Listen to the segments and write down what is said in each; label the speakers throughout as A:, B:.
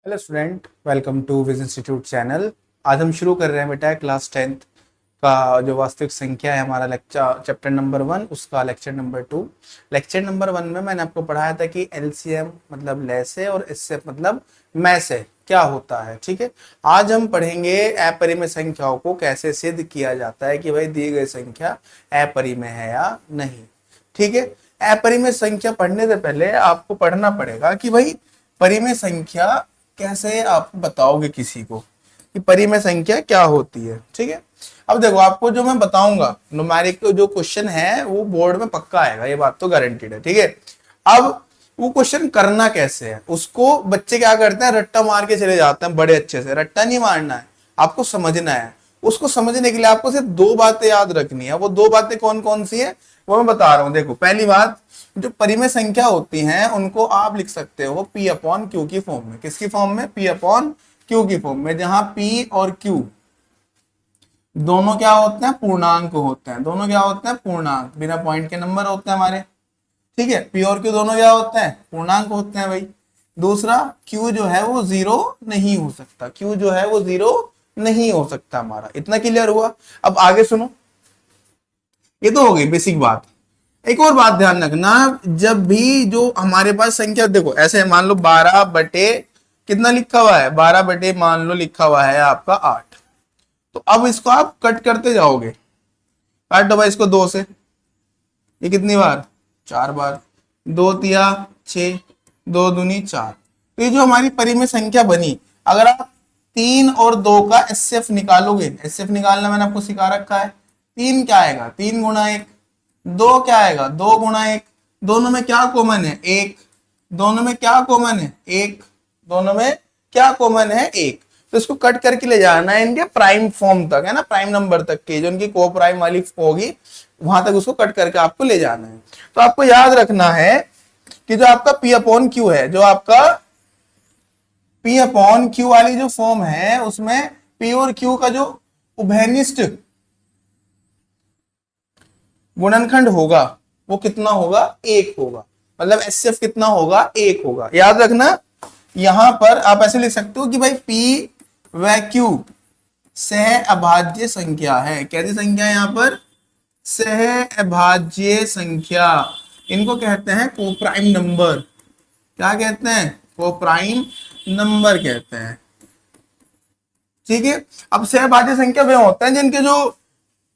A: Hello student, welcome to Wiz institute channel. आज हम शुरू कर रहे हैं बेटा क्लास 10th का जो वास्तविक संख्या है हमारा लेक्चर चैप्टर नंबर 1 उसका लेक्चर नंबर 2। लेक्चर नंबर 1 में मैंने आपको पढ़ाया था कि एलसीएम मतलब लैसे और एचसीएफ मतलब मैं से क्या होता है। ठीक है, आज हम पढ़ेंगे अपरिमेय संख्याओं को कैसे सिद्ध किया जाता है कि भाई दी गई संख्या अपरिमेय है या नहीं। ठीक है, अपरिमेय संख्या पढ़ने से पहले आपको पढ़ना पड़ेगा कि भाई परिमेय संख्या कैसे आप बताओगे किसी को कि परिमेय संख्या क्या होती है। ठीक है, अब देखो आपको जो मैं बताऊंगा न्यूमेरिक जो क्वेश्चन है वो बोर्ड में पक्का आएगा, ये बात तो गारंटीड है। ठीक है, अब वो क्वेश्चन करना कैसे है उसको बच्चे क्या करते हैं, रट्टा मार के चले जाते हैं। बड़े अच्छे से रट्टा नहीं मारना है, आपको समझना है। उसको समझने के लिए आपको सिर्फ दो बातें याद रखनी है। वो दो बातें कौन कौन सी है वो मैं बता रहा हूं। देखो, पहली बात, जो परिमेय संख्या होती हैं उनको आप लिख सकते हो P अपॉन Q की फॉर्म में। किसकी फॉर्म में? P अपॉन Q की फॉर्म में, जहां P और Q दोनों क्या होते हैं? पूर्णांक होते हैं। दोनों क्या होते हैं? पूर्णांक, बिना पॉइंट के नंबर होते हैं हमारे। ठीक है, P और Q दोनों क्या होते हैं? पूर्णांक होते हैं भाई। दूसरा, Q जो है वो जीरो नहीं हो सकता। Q जो है वो जीरो नहीं हो सकता हमारा। इतना क्लियर हुआ? अब आगे सुनो, ये तो हो गई बेसिक बात। एक और बात ध्यान रखना, जब भी जो हमारे पास संख्या, देखो ऐसे मान लो 12 बटे कितना लिखा हुआ है, 12 बटे मान लो लिखा हुआ है आपका 8। तो अब इसको आप कट करते जाओगे, काट दो भाई इसको 2 से। ये कितनी बार? 4 बार। 2 तिया 6, 2 दूनी 4। तो ये जो हमारी परिमेय संख्या बनी, अगर आप 3 और 2 का एचसीएफ निकालोगे, एचसीएफ निकालना मैंने आपको सिखा रखा है। 3 क्या आएगा? 3 गुणा 1। 2 क्या आएगा? 2 गुणा 1। दोनों में क्या कॉमन है? 1। दोनों में क्या कॉमन है? 1। दोनों में क्या कॉमन है? 1। तो इसको कट करके ले जाना है इनके प्राइम फॉर्म तक, है ना, प्राइम नंबर तक के, जो इनकी को प्राइम वाली होगी वहां तक उसको कट करके आपको ले जाना है। तो आपको याद रखना है कि जो आपका P अपॉन Q है, जो आपका P अपॉन Q वाली जो फॉर्म है उसमें P और Q का जो उभयनिष्ठ गुणनखंड होगा वो कितना होगा? 1 होगा। मतलब एचसीएफ कितना होगा? 1 होगा। याद रखना, यहां पर आप ऐसे लिख सकते हो कि भाई P व Q सह अभाज्य संख्या है। कैसी संख्या है? यहां पर सह अभाज्य संख्या। इनको कहते हैं कोप्राइम नंबर। क्या कहते हैं? कोप्राइम नंबर कहते हैं। ठीक है, अब सहअभाज्य संख्या वे होते हैं जिनके जो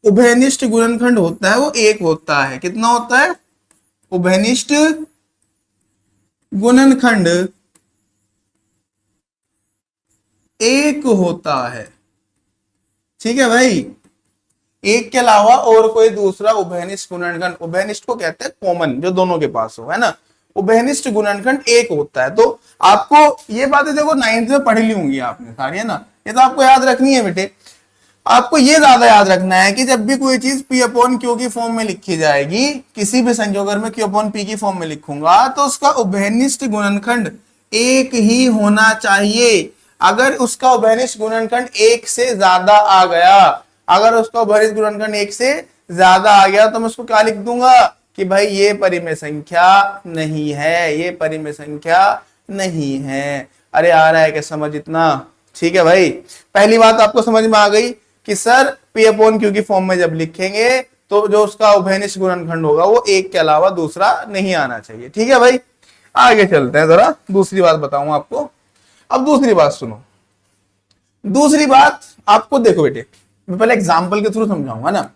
A: उभयनिष्ठ गुणनखंड होता है वो 1 होता है। कितना होता है? उभयनिष्ठ गुणनखंड 1 होता है। ठीक है भाई, 1 के अलावा और कोई दूसरा उभयनिष्ठ गुणनखंड, उभयनिष्ठ को कहते हैं कॉमन, जो दोनों के पास हो, है ना, उभयनिष्ठ गुणनखंड 1 होता है। तो आपको ये बातें देखो 9th में पढ़ी ली होंगी आपने सारी, है ना, ये तो आपको याद रखनी है बेटे। आपको ये ज्यादा याद रखना है कि जब भी कोई चीज P अपॉन Q की फॉर्म में लिखी जाएगी, किसी भी संख्या अगर मैं Q अपॉन P की फॉर्म में लिखूंगा तो उसका उभयनिष्ठ गुणनखंड 1 ही होना चाहिए। अगर उसका उभयनिष्ठ गुणनखंड 1 से ज्यादा आ गया, अगर उसका उभयनिष्ठ गुणनखंड 1 से ज्यादा आ गया तो मैं उसको क्या लिख दूंगा कि भाई ये परिमेय संख्या नहीं है, ये परिमेय संख्या नहीं है। अरे आ रहा है क्या समझ इतना? ठीक है भाई, पहली बात आपको समझ में आ गई कि सर P अपॉन Q की फॉर्म में जब लिखेंगे तो जो उसका उभयनिष्ठ गुणनखंड होगा वो 1 के अलावा दूसरा नहीं आना चाहिए। ठीक है भाई, आगे चलते हैं, जरा दूसरी बात बताऊं आपको। अब दूसरी बात सुनो। दूसरी बात आपको देखो बेटे, मैं पहले एग्जांपल के थ्रू समझाऊंगा ना।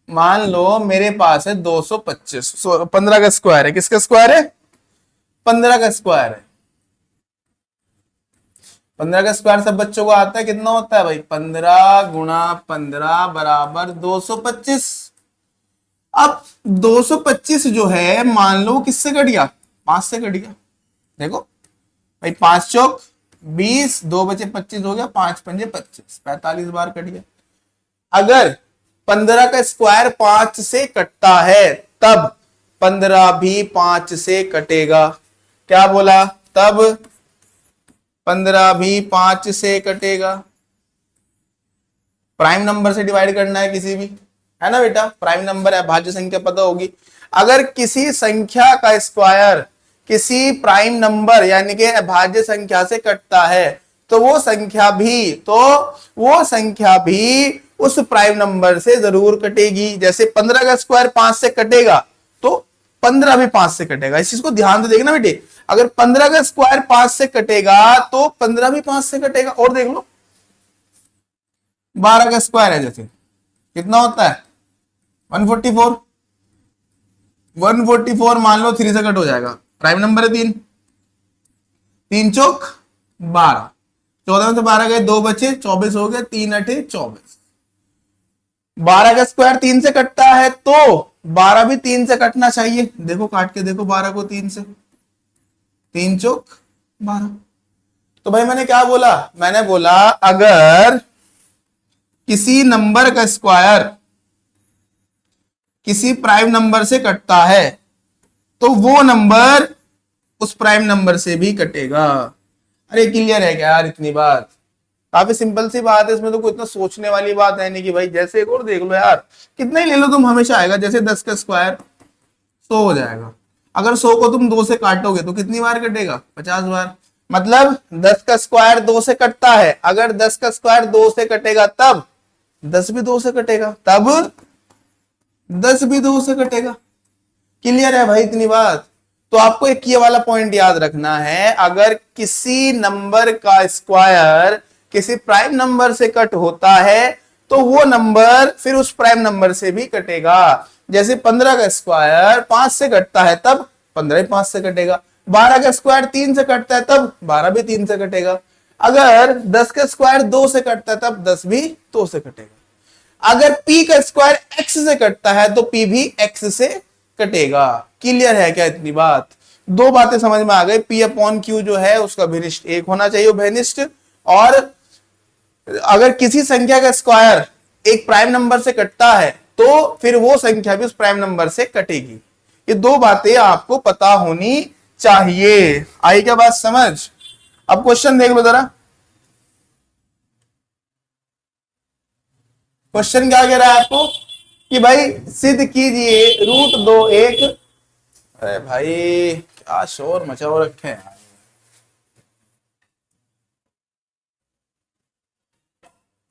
A: मान लो मेरे पास है 225, 15 का स्क्वायर है। किसका स्क्वायर है? 15 का स्क्वायर है। 15 का स्क्वायर सब बच्चों को आता है, कितना होता है भाई? 15 गुणा 15 बराबर 225। अब 225 जो है मान लो किससे कट गया? 5 से कट गया। देखो भाई, 5 चौक 20, 2 बचे 25 हो गया, 5 पंजे 25, 45 बार कट गया। अगर 15 का स्क्वायर 5 से कटता है तब 15 भी 5 से कटेगा। क्या बोला? तब 15 भी 5 से कटेगा। प्राइम नंबर से डिवाइड करना है किसी भी, है ना बेटा, प्राइम नंबर है, भाज्य संख्या पता होगी। अगर किसी संख्या का स्क्वायर किसी प्राइम नंबर यानी कि अभाज्य संख्या से कटता है तो वो संख्या भी उस प्राइम नंबर से जरूर कटेगी। जैसे 15 का स्क्वायर 5 से कटेगा तो 15 भी 5 से कटेगा। इस चीज को ध्यान से देखना बेटे, अगर 15 का स्क्वायर 5 से कटेगा तो 15 भी 5 से कटेगा। और देख लो 12 का स्क्वायर है, जैसे कितना होता है 144, 144 मान लो 3 से कट हो जाएगा, प्राइम नंबर है 3, 3 चौक 12, 14 में से 12 गए 2 बचे 24 हो गए, 3 अठे 24। 12 का स्क्वायर 3 से कटता है तो 12 भी 3 से कटना चाहिए। देखो काट के देखो 12 को 3 से, 3 चौक 12। तो भाई मैंने क्या बोला, मैंने बोला अगर किसी नंबर का स्क्वायर किसी प्राइम नंबर से कटता है तो वो नंबर उस प्राइम नंबर से भी कटेगा। अरे क्लियर है क्या यार इतनी बात? काफी सिंपल सी बात है, इसमें तो कोई इतना सोचने वाली बात है नहीं कि भाई जैसे एक और देख लो यार, कितना ही ले लो तुम हमेशा आएगा। जैसे 10 का स्क्वायर 100 हो जाएगा, अगर 100 को तुम 2 से काटोगे तो कितनी बार कटेगा 50 बार। मतलब 10 का स्क्वायर 2 से कटता है, अगर 10 का स्क्वायर 2 से कटेगा तब 10 भी 2 से कटेगा, तब 10 भी 2 से कटेगा। क्लियर है भाई इतनी बात? तो आपको एक ये वाला पॉइंट याद रखना है, अगर किसी नंबर का स्क्वायर किसी प्राइम नंबर से कट होता है तो वो नंबर फिर उस प्राइम नंबर से भी कटेगा। जैसे 15 का स्क्वायर 5 से कटता है तब 15 भी 5 से कटेगा, 12 का स्क्वायर 3 से कटता है तब 12 भी 3 से कटेगा, अगर 10 का स्क्वायर 2 से कटता है तब 10 भी 2 से कटेगा, अगर p का स्क्वायर x से कटता है तो p भी x से कटेगा। क्लियर है क्या इतनी बात? दो बातें समझ में आ गई, p अपॉन q जो है उसका भिन्निष्ठ 1 होना चाहिए, उभयनिष्ठ, और अगर किसी संख्या का स्क्वायर एक प्राइम नंबर से कटता है तो फिर वो संख्या भी उस प्राइम नंबर से कटेगी। ये दो बातें आपको पता होनी चाहिए। आई क्या बात समझ? अब क्वेश्चन देख लो जरा, क्वेश्चन क्या कह रहा है आपको कि भाई सिद्ध कीजिए √2 1। अरे भाई क्या शोर मचा रखे हैं।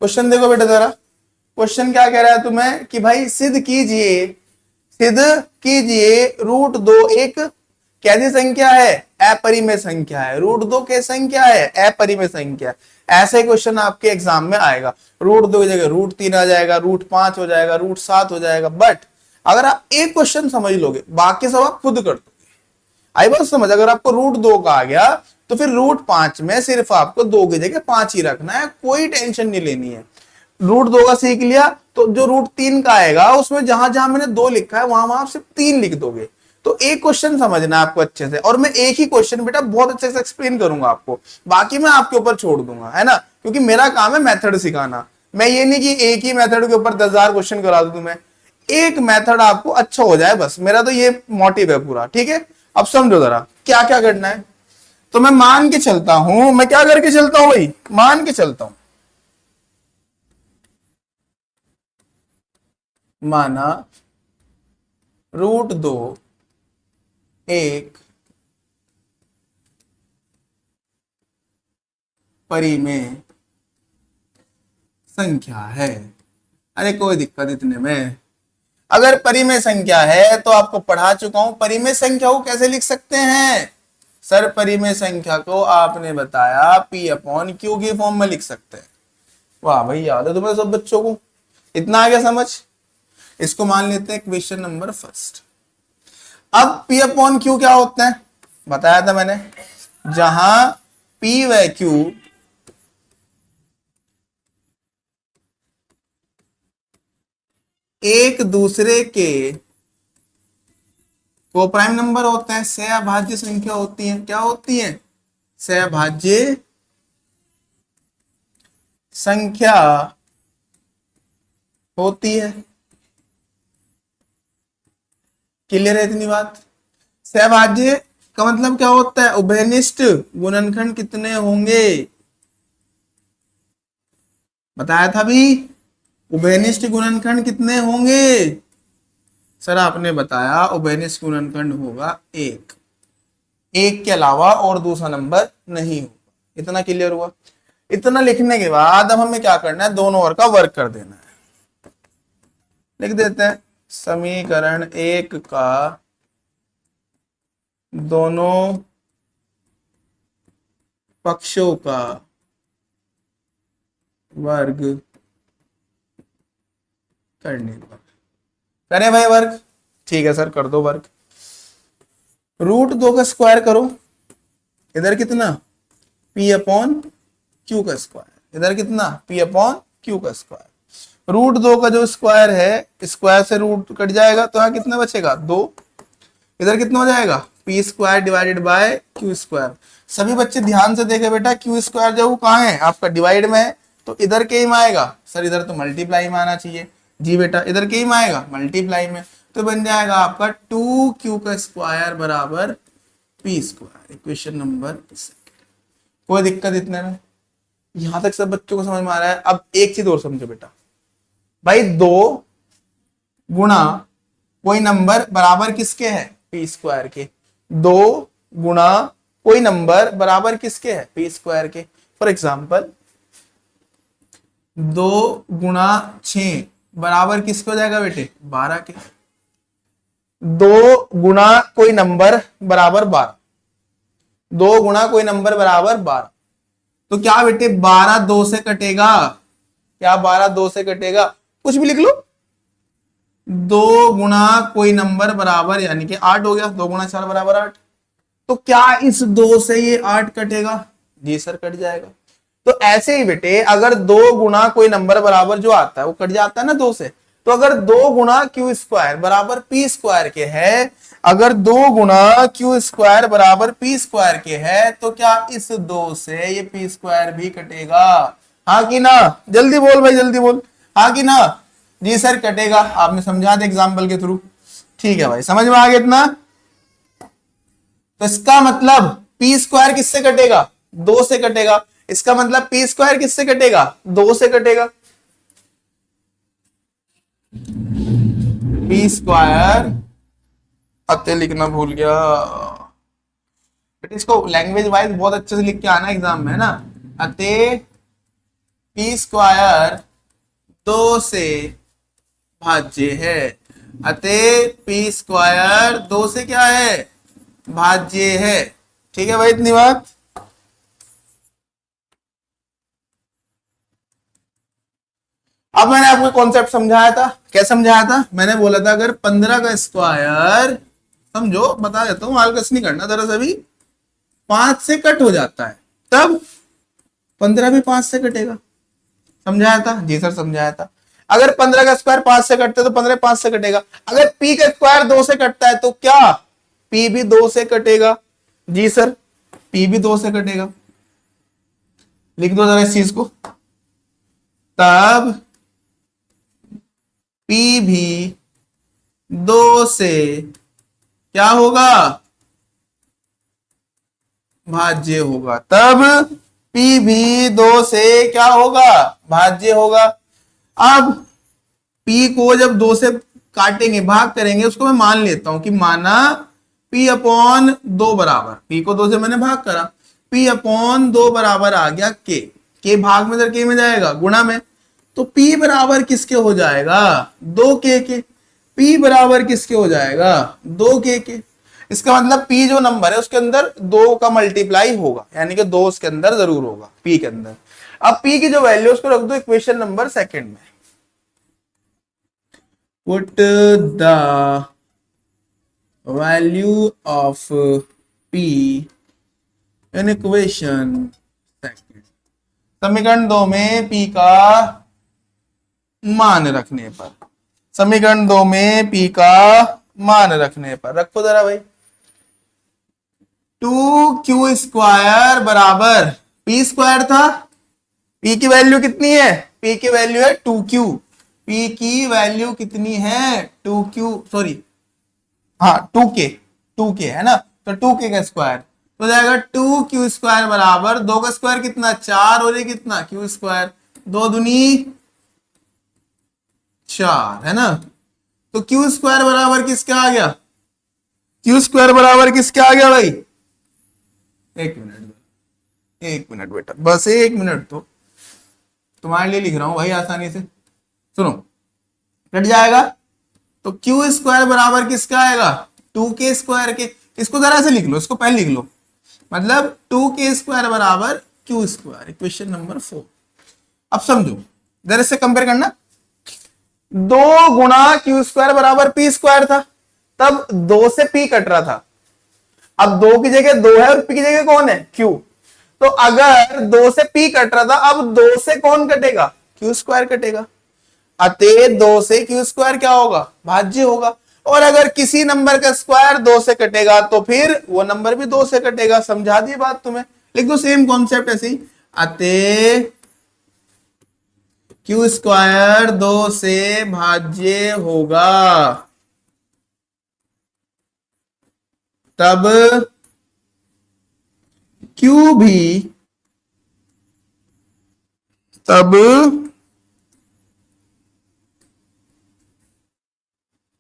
A: क्वेश्चन देखो बेटा जरा, क्वेश्चन क्या कह रहा है तुम्हें कि भाई सिद्ध कीजिए √2 1 कैसी संख्या है? अपरिमेय संख्या है। √2 कैसी संख्या है? अपरिमेय संख्या। ऐसे क्वेश्चन आपके एग्जाम में आएगा, √2 की जगह √3 आ जाएगा, √5 हो जाएगा, √7 हो जाएगा। बट अगर आप एक क्वेश्चन समझ लोगे बाकी सब आप खुद कर दोगे। आई बात समझ? अगर आपको √2 का आ गया तो फिर √5 में सिर्फ आपको 2 की जगह 5 ही रखना है, कोई टेंशन नहीं लेनी है। √2 का सीख लिया तो जो √3 का आएगा उसमें जहां जहां मैंने 2 लिखा है वहां आप सिर्फ 3 लिख दोगे। तो एक क्वेश्चन समझना आपको अच्छे से, और मैं एक ही क्वेश्चन बेटा बहुत अच्छे से एक्सप्लेन करूंगा आपको, बाकी मैं आपके ऊपर छोड़ दूंगा, है ना, क्योंकि मेरा काम है मेथड सिखाना। मैं ये नहीं कि एक ही मेथड के ऊपर 10,000 क्वेश्चन करा दूं तुम्हें, एक मेथड आपको अच्छा हो जाए बस, मेरा तो ये मोटिव है पूरा। ठीक है, अब समझो जरा क्या क्या करना है। तो मैं मान के चलता हूं, मैं क्या करके चलता हूं भाई? मान के चलता हूं, माना √2 1 परिमेय संख्या है। अरे कोई दिक्कत इतने में, अगर परिमेय संख्या है तो आपको पढ़ा चुका हूं, परिमेय संख्या को कैसे लिख सकते हैं सर? परिमेय संख्या को आपने बताया p अपॉन q की फॉर्म में लिख सकते हैं। वाह भाई, याद है तुम्हें सब बच्चों को? इतना आ गया समझ? इसको मान लेते हैं क्वेश्चन नंबर फर्स्ट। अब p अपॉन q क्या होता है बताया था मैंने, जहां p व q एक दूसरे के को प्राइम नंबर होते हैं, सहभाज्य संख्या होती है। क्या होती है? सहभाज्य संख्या होती है। क्लियर है इतनी बात? सहभाज्य का मतलब क्या होता है? उभयनिष्ठ गुणनखंड कितने होंगे बताया था भी, उभयनिष्ठ गुणनखंड कितने होंगे? सर आपने बताया उभयनिष्ठ गुणनखंड होगा 1। एक के अलावा और दूसरा नंबर नहीं होगा। इतना क्लियर हुआ। इतना लिखने के बाद अब हमें क्या करना है, दोनों ओर का वर्क कर देना है। लिख देते हैं समीकरण एक का दोनों पक्षों का वर्ग करने पर। करें भाई वर्ग, ठीक है सर कर दो वर्ग। √2 का स्क्वायर करो, इधर कितना p अपॉन q का स्क्वायर, इधर कितना p अपॉन q का स्क्वायर। √2 का जो स्क्वायर है, स्क्वायर से रूट कट जाएगा तो यहाँ कितना बचेगा 2। इधर कितना हो जाएगा p square divided by q square. सभी बच्चे ध्यान से देखे बेटा, q स्क्वायर जो वो कहाँ है आपका डिवाइड में है, तो इधर के ही में आएगा। सर इधर तो मल्टीप्लाई में आना चाहिए। जी बेटा इधर के ही में आएगा मल्टीप्लाई में, तो बन जाएगा आपका 2q का स्क्वायर बराबर p स्क्वायर। Equation number 2। कोई दिक्कत इतने में? यहां तक सब बच्चों को समझ में आ रहा है? अब एक चीज और समझो बेटा, भाई 2 गुणा कोई नंबर बराबर किसके है p स्क्वायर के। 2 गुणा कोई नंबर बराबर किसके है p स्क्वायर के। फॉर एग्जाम्पल 2 गुणा 6 बराबर किसके हो जाएगा बेटे 12 के। 2 गुणा कोई नंबर बराबर 12, 2 गुणा कोई नंबर बराबर 12, तो क्या बेटे 12 2 से कटेगा, क्या 12 2 से कटेगा, कुछ भी लिख लो। 2 गुणा कोई नंबर बराबर यानी कि 8 हो गया, 2 गुणा 4 बराबर 8। तो क्या इस 2 से ये 8 कटेगा? जी सर कट जाएगा। तो ऐसे ही बेटे अगर 2 गुणा कोई नंबर बराबर जो आता है वो कट जाता है ना 2 से, तो अगर 2 गुणा q स्क्वायर बराबर p स्क्वायर के है, अगर 2 गुणा q स्क्वायर बराबर p स्क्वायर के है, तो क्या इस 2 से ये p स्क्वायर भी कटेगा? हाँ कि ना? जल्दी बोल भाई जल्दी बोल, हाँ कि ना? जी सर कटेगा। आपने समझा दिया एग्जाम्पल के थ्रू। ठीक है भाई समझ में आ गया इतना? तो इसका मतलब p स्क्वायर किससे कटेगा 2 से कटेगा। इसका मतलब p स्क्वायर किससे कटेगा 2 से कटेगा। p स्क्वायर अते लिखना भूल गया बेटे, इसको लैंग्वेज वाइज बहुत अच्छे से लिख के आना एग्जाम में, है ना। अते p स्क्वायर 2 से भाज्य है। अते p स्क्वायर 2 से क्या है भाज्य है। ठीक है भाई इतनी बात। अब मैंने आपको कॉन्सेप्ट समझाया था, क्या समझाया था? मैंने बोला था अगर 15 का स्क्वायर, समझो बता देता हूं, हालकस नहीं करना, दरअसल अभी 5 से कट हो जाता है, तब 15 भी 5 से कटेगा। समझाया था? जी सर समझाया था। अगर 15 का स्क्वायर 5 से कटता है तो 15 5 से कटेगा। अगर p का स्क्वायर 2 से कटता है तो क्या p भी 2 से कटेगा? जी सर p भी 2 से कटेगा। लिख दो जरा इस चीज को, तब p भी 2 से क्या होगा भाज्य होगा। तब p भी 2 से क्या होगा भाज्य होगा। अब p को जब 2 से काटेंगे भाग करेंगे, उसको मैं मान लेता हूं कि माना p अपॉन 2 बराबर, p को 2 से मैंने भाग करा, p अपॉन 2 बराबर आ गया k भाग में इधर k में जाएगा गुणा में, तो p बराबर किसके हो जाएगा 2k के। p बराबर किसके हो जाएगा 2k के। इसका मतलब p जो नंबर है उसके अंदर 2 का मल्टीप्लाई होगा, यानी कि 2 उसके अंदर जरूर होगा p के अंदर। अब p की जो वैल्यू उसको रख दो इक्वेशन नंबर 2 में। Put the value of p in equation 2। समीकरण 2 में p का मान रखने पर, समीकरण 2 में p का मान रखने पर रखो जरा भाई। 2q स्क्वायर बराबर p स्क्वायर था, p की वैल्यू कितनी है, p की वैल्यू है 2q, p की वैल्यू कितनी है 2q, सॉरी हाँ 2k है ना, तो 2k का स्क्वायर तो जाएगा 2q स्क्वायर बराबर 2 का स्क्वायर कितना 4 और ये कितना q स्क्वायर, 2 दूनी 4 है ना। तो q स्क्वायर बराबर किसका आ गया, q स्क्वायर बराबर किसका आ गया भाई एक मिनट, एक मिनट बेटा, बस एक मिनट, तो तुम्हारे लिए लिख रहा हूं भाई आसानी से। सुनो, कट जाएगा तो क्यू स्क्वायर बराबर किसका आएगा, 2k स्क्वायर के। इसको जरा से लिख लो, इसको पहले लिख लो, मतलब 2k स्क्वायर बराबर क्यू स्क्वायर, इक्वेशन नंबर 4। अब समझो, जरा से कंपेयर करना, 2 गुणा क्यू स्क्वायर बराबर पी स्क्वायर था, तब 2 से पी कट रहा था। अब 2 की जगह 2 है और पी की जगह कौन है, क्यू। तो अगर 2 से पी कट रहा था, अब 2 से कौन कटेगा, क्यू स्क्वायर कटेगा। अतः 2 से क्यू स्क्वायर क्या होगा, भाज्य होगा। और अगर किसी नंबर का स्क्वायर 2 से कटेगा तो फिर वो नंबर भी 2 से कटेगा। समझा दी बात तुम्हें, लिख दो सेम कॉन्सेप्ट ऐसे ही। अतः क्यू स्क्वायर 2 से भाज्य होगा, तब क्यू भी, तब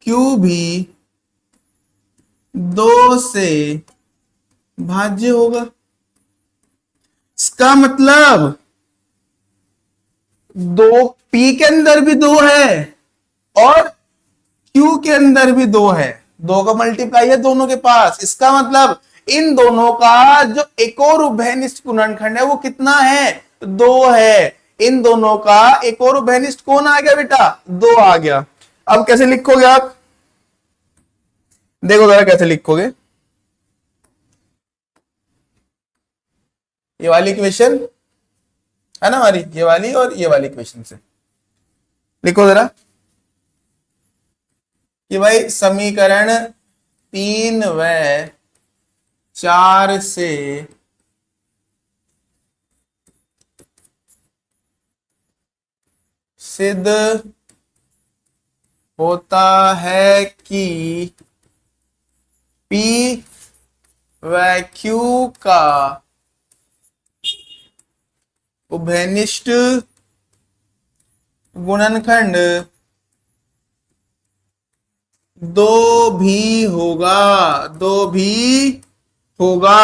A: क्यू भी 2 से भाज्य होगा। इसका मतलब 2 पी के अंदर भी 2 है और क्यू के अंदर भी 2 है, 2 का मल्टीप्लाई है दोनों के पास। इसका मतलब इन दोनों का जो एक और उभयनिष्ठ गुणनखंड है वो कितना है, 2 है। इन दोनों का एक और उभयनिष्ठ कौन आ गया बेटा, 2 आ गया। अब कैसे लिखोगे आप, देखो जरा कैसे लिखोगे, ये वाली इक्वेशन है ना हमारी, ये वाली और ये वाली इक्वेशन से लिखो जरा कि भाई समीकरण 3 व 4 से सिद्ध होता है कि P व Q का उभयनिष्ठ गुणनखंड 2 भी होगा, 2 भी होगा।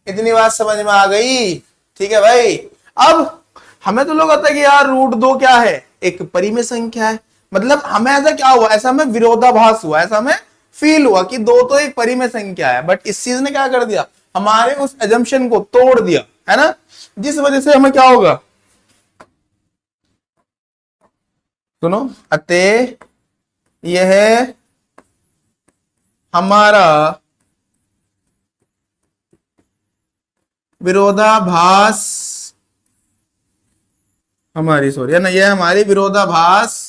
A: इतनी बात समझ में आ गई, ठीक है भाई। अब हमें तो लोग आता है कि यार √2 क्या है, एक परिमेय संख्या है। मतलब हमें ऐसा क्या हुआ, ऐसा हमें विरोधाभास हुआ, ऐसा हमें फील हुआ कि 2 तो एक परिमेय संख्या है। बट इस चीज ने क्या कर दिया, हमारे उस एजम्पशन को तोड़ दिया, है ना, जिस वजह से हमें क्या होगा, सुनो, अतः यह हमारा विरोधाभास, हमारी सॉरी है ना, यह हमारी विरोधाभास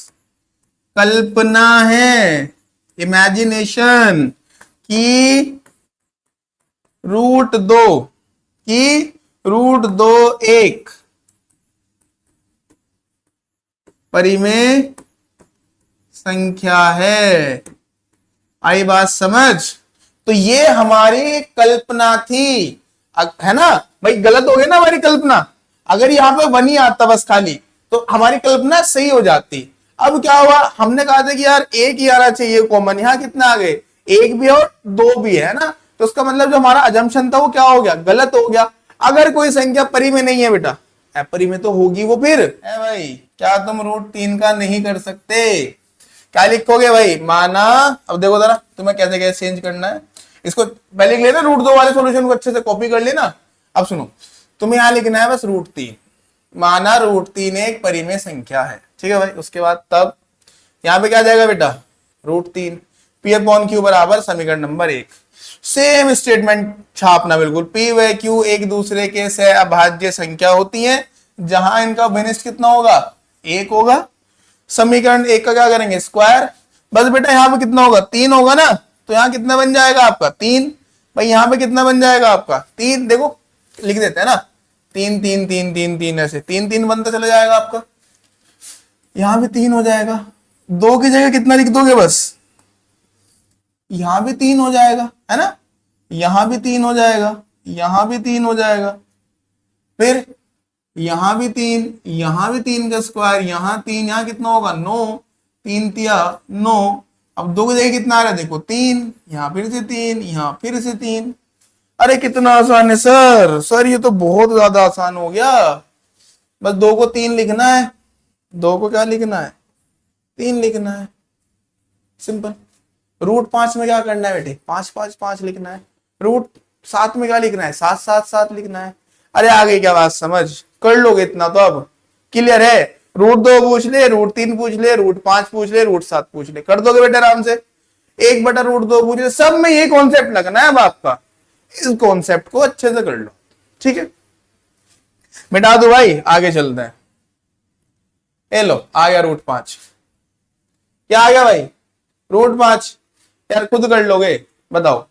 A: कल्पना है, इमेजिनेशन, की √2 एक परिमेय संख्या है। आई बात समझ। तो ये हमारी कल्पना थी, है ना भाई। गलत हो गई ना हमारी कल्पना, अगर यहाँ पे 1 ही आता बस खाली तो हमारी कल्पना सही हो जाती। अब क्या हुआ, हमने कहा था कि यार 1 ही आना चाहिए कॉमन, यहाँ कितना आ गए, 1 भी और 2 भी है ना। तो उसका मतलब जो हमारा अजम्पशन था वो क्या हो गया, गलत हो गया। अगर कोई संख्या परिमेय नहीं है बेटा, अपरिमेय तो होगी वो, फिर है भाई क्या तुम √3 का नहीं कर सकते, क्या लिखोगे भाई, माना। अब देखो जरा तुम्हें कैसे कैसे चेंज करना है, इसको पहले लिख लेना, √2 वाले सॉल्यूशन को अच्छे से कॉपी कर लेना। अब सुनो, तुम्हें यहां लिखना है बस √3, माना √3 एक परिमेय संख्या है, ठीक है भाई। उसके बाद तब यहां पे क्या जाएगा बेटा, √3 P/Q बराबर समीकरण नंबर 1। सेम स्टेटमेंट छापना बिल्कुल, P व Q एक दूसरे के सह अभाज्य संख्या होती है, जहां इनका उभयनिष्ठ कितना होगा, 1 होगा। समीकरण 1 का क्या करेंगे, स्क्वायर। बस बेटा यहाँ पे कितना होगा, 3 होगा ना, तो यहाँ कितना बन जाएगा आपका, 3। भाई यहाँ पे कितना बन जाएगा आपका, 3। देखो लिख देते हैं ना, 3 3 3 3 3, ऐसे 3 3 बनता चला जाएगा आपका। यहाँ भी 3 हो जाएगा, 2 की जगह कितना लिख दोगे, बस यहां भी 3 हो जाएगा, है ना, यहां भी 3 हो जाएगा, यहां भी 3 हो जाएगा, फिर यहां भी 3, यहां भी 3 का स्क्वायर, यहां 3, यहां कितना होगा, 9, 3 तिया 9। अब 2 की जगह कितना आ रहा है, देखो 3, यहां फिर से 3, यहां फिर से 3। अरे कितना आसान है सर, सर ये तो बहुत ज्यादा आसान हो गया। बस 2 को 3 लिखना है, 2 को क्या लिखना है, 3 लिखना है, सिंपल। √5 में क्या करना है बेटे, 5 5 5 लिखना है। √7 में क्या लिखना है, 7 7 7 लिखना है। अरे आ गई क्या बात समझ, कर लोगे इतना तो अब क्लियर है। √2 पूछ ले, √3 पूछ ले, √5 पूछ ले, √7 पूछ ले, कर दोगे बेटे आराम से। 1/√2 पूछ ले, सब में ये कॉन्सेप्ट लगना है अब आपका, इस कॉन्सेप्ट को अच्छे से कर लो, ठीक है। मिटा दो भाई, आगे चलते हैं। ये लो आ गया √5, क्या आ गया भाई, √5। यार खुद कर लोगे, बताओ।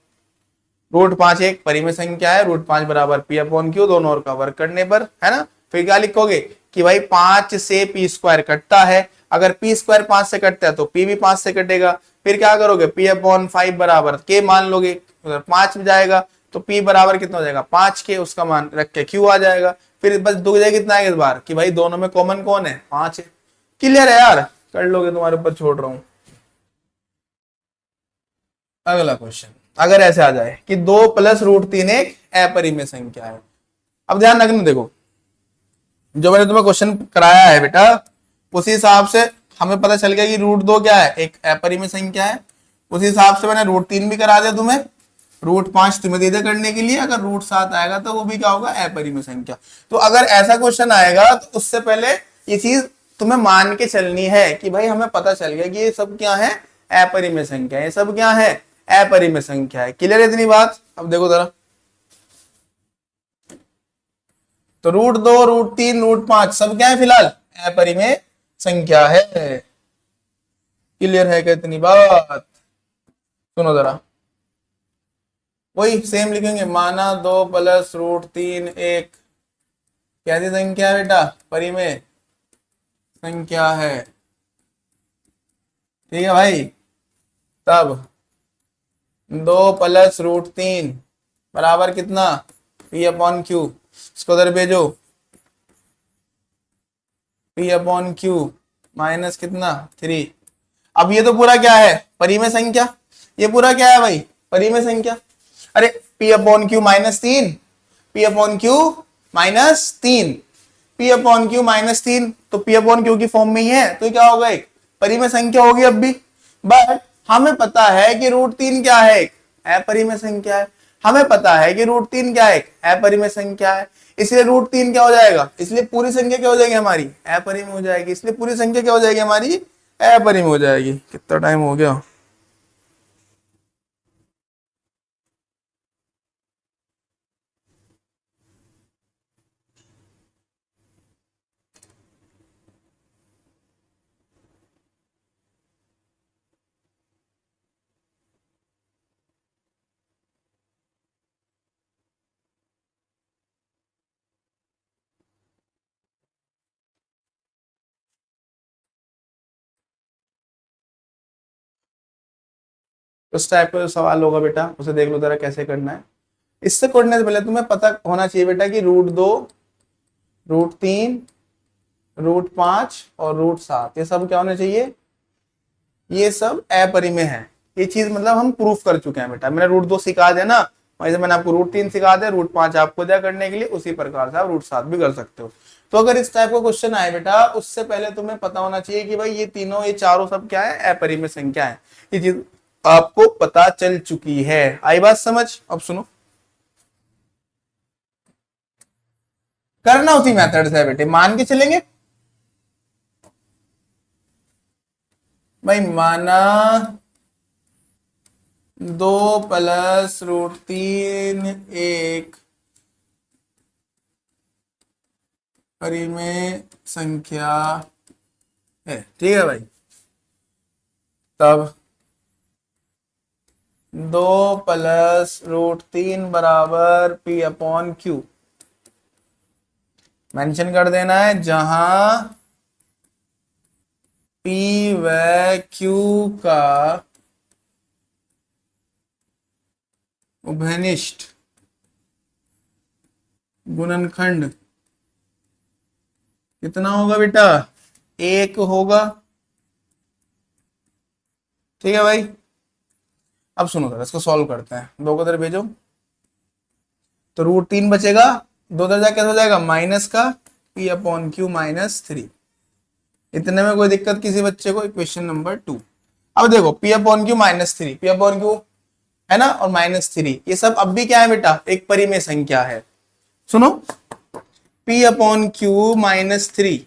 A: √5 एक परिमेय संख्या है, √5 बराबर P/Q, दोनों ओर का वर्ग करने पर, है ना। फिर क्या लिखोगे कि भाई 5 से p² कटता है, अगर p² 5 से कटता है तो p भी 5 से कटेगा। फिर क्या करोगे, P/5 बराबर k मान लोगे, उधर 5 में जाएगा तो p बराबर कितना हो जाएगा, 5 के, उसका मान रख के q आ जाएगा। फिर बस दो जाए कितना है इस बार कि भाई दोनों में कॉमन कौन है, 5 है। क्लियर है यार, कर लोगे, तुम्हारे ऊपर छोड़ रहा हूं। अगला क्वेश्चन, अगर ऐसे आ जाए कि 2 + √3 एक अपरिमेय संख्या है। अब ध्यान रखना, देखो जो मैंने तुम्हें क्वेश्चन कराया है बेटा, उसी हिसाब से हमें पता चल गया कि √2 क्या है, एक अपरिमेय संख्या है। उसी हिसाब से मैंने √3 भी करा दिया तुम्हें, √5 तुम्हें दे दिया करने के लिए। अगर √7 आएगा तो वो भी क्या होगा, अपरिमेय संख्या। तो अगर ऐसा क्वेश्चन आएगा तो उससे पहले ये चीज तुम्हें मान के चलनी है कि भाई हमें पता चल गया कि ये सब क्या है, अपरिमेय संख्या, ये सब क्या है, अपरिमेय संख्या है। क्लियर है इतनी बात। अब देखो जरा, तो √2 √3 √5 सब क्या है फिलहाल, अपरिमेय संख्या है। क्लियर है क्या इतनी बात। सुनो जरा, वही सेम लिखेंगे, माना 2 + √3 एक कैसी संख्या है बेटा, परिमेय संख्या है, ठीक है भाई। तब 2 + √3 बराबर कितना, P/Q, इसको उधर भेजो, P/Q माइनस कितना 3। अब ये तो पूरा क्या है, परिमेय संख्या, ये पूरा क्या है भाई, परिमेय संख्या। अरे P/Q -3, P/Q -3, P/Q -3, तो P/Q की फॉर्म में ही है, तो क्या होगा, एक परिमेय संख्या होगी अब भी। बट हमें पता है कि √3 क्या है, एक अपरिमेय संख्या है। हमें पता है कि √3 क्या है, एक अपरिमेय संख्या है, इसलिए √3 क्या हो जाएगा, इसलिए पूरी संख्या क्या हो जाएगी हमारी, अपरिमेय हो जाएगी। इसलिए पूरी संख्या क्या हो जाएगी हमारी, अपरिमेय हो जाएगी। कितना टाइम हो गया, उस टाइप का सवाल होगा बेटा, उसे देख लो जरा कैसे करना है। इससे करने से पहले तुम्हें पता होना चाहिए बेटा कि √2 √3 √5 और √7 ये सब क्या होने चाहिए, ये सब अपरिमेय है। ये चीज मतलब हम प्रूफ कर चुके हैं बेटा, मैंने √2 सिखा दिया ना, वैसे मैंने आपको √3 सिखा दिया, √5 आपको दिया करने के लिए, उसी प्रकार से आप √7 भी कर सकते हो। तो अगर इस टाइप का क्वेश्चन आए बेटा, उससे पहले तुम्हें पता होना चाहिए कि भाई ये तीनों, ये चारों सब क्या है, अपरिमेय संख्या है। ये चीज आपको पता चल चुकी है। आई बात समझ। अब सुनो, करना उसी मेथड से है बेटे, मान के चलेंगे भाई। माना 2 + √3 एक परिमेय संख्या है, ठीक है भाई। तब 2 + √3 बराबर P/Q मेंशन कर देना है, जहां P व Q का उभयनिष्ठ गुणनखंड कितना होगा बेटा, 1 होगा, ठीक है भाई। अब सुनो जरा, इसको सॉल्व करते हैं, 2 को इधर भेजो, तो √3 बचेगा, 2 दर्जा कैसे हो जाएगा माइनस का P/Q -3। इतने में कोई दिक्कत किसी बच्चे को? Equation number 2। अब देखो P/Q -3, P/Q है ना, और -3, ये सब अब भी क्या है बेटा, एक परिमेय संख्या है। सुनो, P/Q -3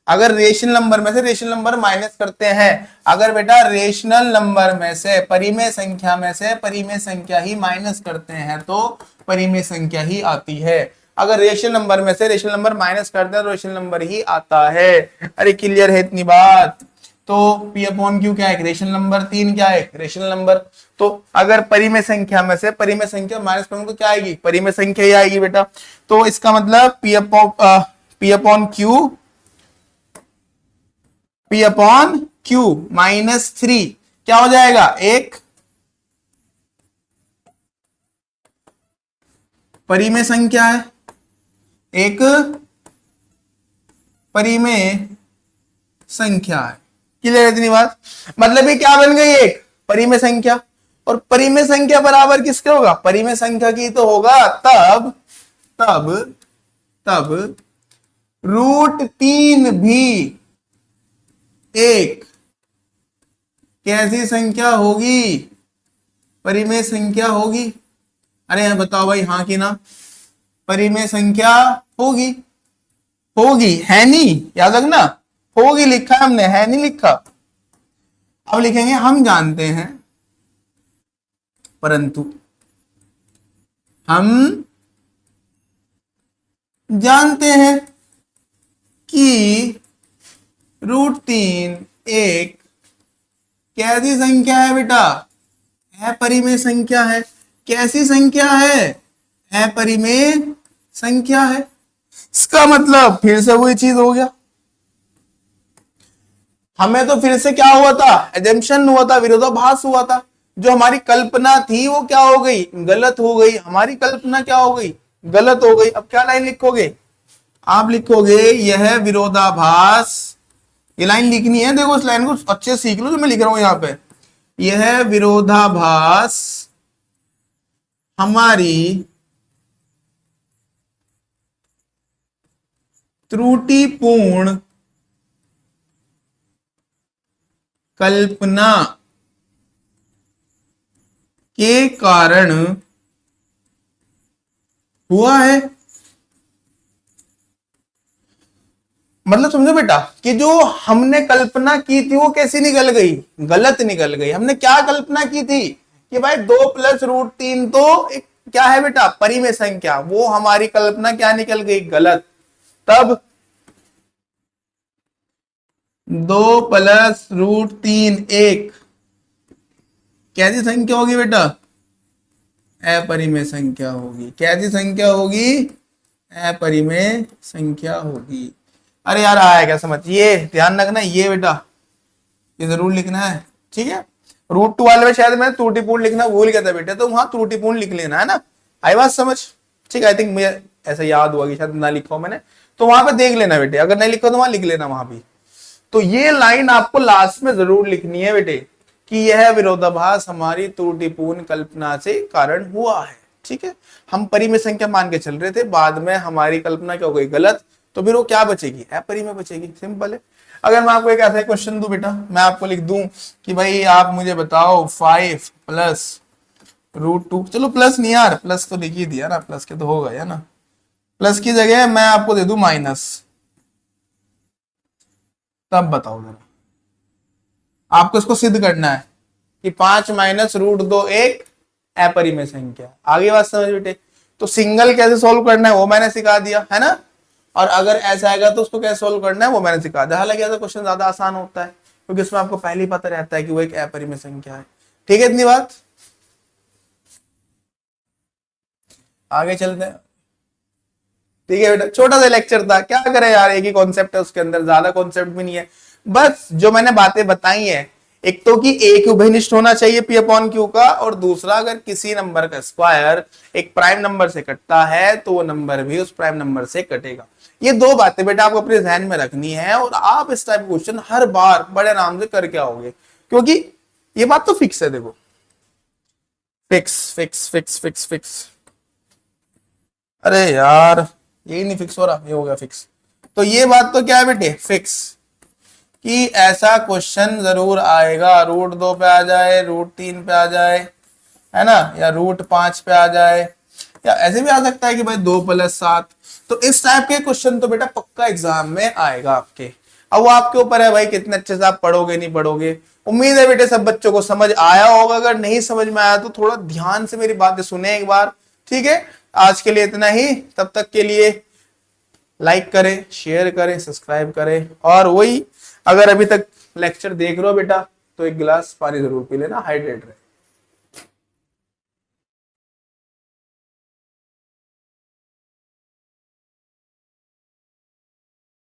A: अगर रेशनल नंबर में से रेशनल नंबर माइनस करते हैं, अगर बेटा रेशनल नंबर में से परिमेय संख्या में से परिमेय संख्या ही माइनस करते हैं तो परिमेय संख्या ही आती है। अगर रेशनल नंबर में से रेशनल नंबर माइनस करते हैं तो रेशनल नंबर ही आता है। अरे क्लियर है इतनी बात? तो P/Q क्या है, रेशनल नंबर, 3 क्या है, रेशनल नंबर। तो अगर परिमेय संख्या में से परिमेय संख्या माइनस करूंगा तो क्या आएगी, परिमेय संख्या ही आएगी बेटा। तो इसका मतलब P/Q -3 क्या हो जाएगा, एक परिमेय संख्या है, एक परिमेय संख्या है। क्लियर है इतनी बात? मतलब ये क्या बन गई, एक परिमेय संख्या। और परिमेय संख्या बराबर किसके होगा, परिमेय संख्या की तो होगा तब तब तब √3 भी एक कैसी संख्या होगी, परिमेय संख्या होगी। अरे बताओ भाई, हाँ कि ना, परिमेय संख्या होगी, होगी है नहीं, याद रखना, होगी लिखा है हमने, है नहीं लिखा। अब लिखेंगे हम जानते हैं, परंतु हम जानते हैं कि √3 एक कैसी संख्या है बेटा, अपरिमेय संख्या है। कैसी संख्या है, अपरिमेय संख्या है। इसका मतलब फिर से वही चीज हो गया, हमें तो फिर से क्या हुआ था, एजम्पशन हुआ था, विरोधाभास हुआ था। जो हमारी कल्पना थी वो क्या हो गई, गलत हो गई। हमारी कल्पना क्या हो गई, गलत हो गई। अब क्या लाइन लिखोगे, आप लिखोगे यह विरोधाभास, ये लाइन लिखनी है, देखो इस लाइन को अच्छे से सीख लो जो मैं लिख रहा हूं यहां पे। यह विरोधाभास हमारी त्रुटिपूर्ण कल्पना के कारण हुआ है। मतलब समझो बेटा कि जो हमने कल्पना की थी वो कैसी निकल गई, गलत निकल गई। हमने क्या कल्पना की थी कि भाई 2 + √3 तो एक क्या है बेटा, परिमेय संख्या। वो हमारी कल्पना क्या निकल गई, गलत। तब 2 + √3 एक कैसी संख्या होगी बेटा, अपरिमेय संख्या होगी। कैसी संख्या होगी, अपरिमेय संख्या होगी। अरे यार आया क्या समझ, ये ध्यान रखना, ये बेटा ये जरूर लिखना है, ठीक है। √2 वाले में शायद मैं त्रुटिपूर्ण लिखना भूल गया था बेटा, तो वहां त्रुटिपूर्ण लिख लेना है ना। आई बात समझ, ठीक है। आई थिंक मुझे ऐसा याद हुआ कि शायद ना लिखा हो मैंने, तो वहां पे देख लेना बेटे, अगर नहीं लिखा तो वहां लिख लेना वहां भी। तो ये लाइन आपको लास्ट में जरूर लिखनी है बेटे कि यह विरोधाभास हमारी त्रुटिपूर्ण कल्पना से कारण हुआ है, ठीक है। हम परिमेय संख्या मान के चल रहे थे, बाद में हमारी कल्पना क्या हो गई, गलत। तो फिर वो क्या बचेगी, अपरिमेय बचेगी, सिंपल है। अगर मैं आपको एक ऐसा क्वेश्चन दूं बेटा, मैं आपको लिख दूं कि भाई आप मुझे बताओ 5 + √2, चलो प्लस नहीं यार, प्लस तो लिख ही दिया ना, प्लस के तो हो गया ना, प्लस की जगह मैं आपको दे दूं माइनस। तब बताओ जरा, आपको इसको सिद्ध करना है कि 5 - √2 एक अपरिमेय संख्या। आगे बात समझ बेटे। तो सिंगल कैसे सोल्व करना है वो मैंने सिखा दिया है ना, और अगर ऐसा आएगा तो उसको कैसे सोल्व करना है वो मैंने सिखा दिया। हालांकि ऐसा क्वेश्चन ज्यादा आसान होता है क्योंकि उसमें आपको पहले ही पता रहता है कि वो एक अपरिमेय संख्या है, ठीक है। इतनी बात, आगे चलते हैं, ठीक है बेटा। छोटा सा लेक्चर था, क्या करें यार, एक ही कॉन्सेप्ट है उसके अंदर, ज्यादा कॉन्सेप्ट भी नहीं है। बस जो मैंने बातें बताई है, एक तो कि एक उभयनिष्ठ होना चाहिए P/Q का, और दूसरा अगर किसी नंबर का स्क्वायर एक प्राइम नंबर से कटता है तो वो नंबर भी उस प्राइम नंबर से कटेगा। ये दो बातें बेटा आपको अपने ध्यान में रखनी है, और आप इस टाइप क्वेश्चन हर बार बड़े आराम से करके आओगे, क्योंकि ये बात तो फिक्स है। देखो fix fix fix fix fix, अरे यार यही नहीं फिक्स हो रहा, ये हो गया फिक्स। तो ये बात तो क्या है बेटे, फिक्स कि ऐसा क्वेश्चन जरूर आएगा, रूट 2 पे आ जाए, रूट 3 पे आ जाए, है ना, या रूट 5 पे आ जाए, या ऐसे भी आ सकता है कि भाई 2+7। तो इस टाइप के क्वेश्चन तो बेटा पक्का एग्जाम में आएगा आपके। अब वो आपके ऊपर है भाई कितने अच्छे से आप पढ़ोगे नहीं पढ़ोगे। उम्मीद है बेटे सब बच्चों को समझ आया होगा, अगर नहीं समझ में आया तो थोड़ा ध्यान से मेरी बातें सुने एक बार, ठीक है। आज के लिए इतना ही, तब तक के लिए लाइक करें, शेयर करें, सब्सक्राइब करें, और वही अगर अभी तक लेक्चर देख रहे हो बेटा तो एक गिलास पानी जरूर पी लेना, हाइड्रेट रहे।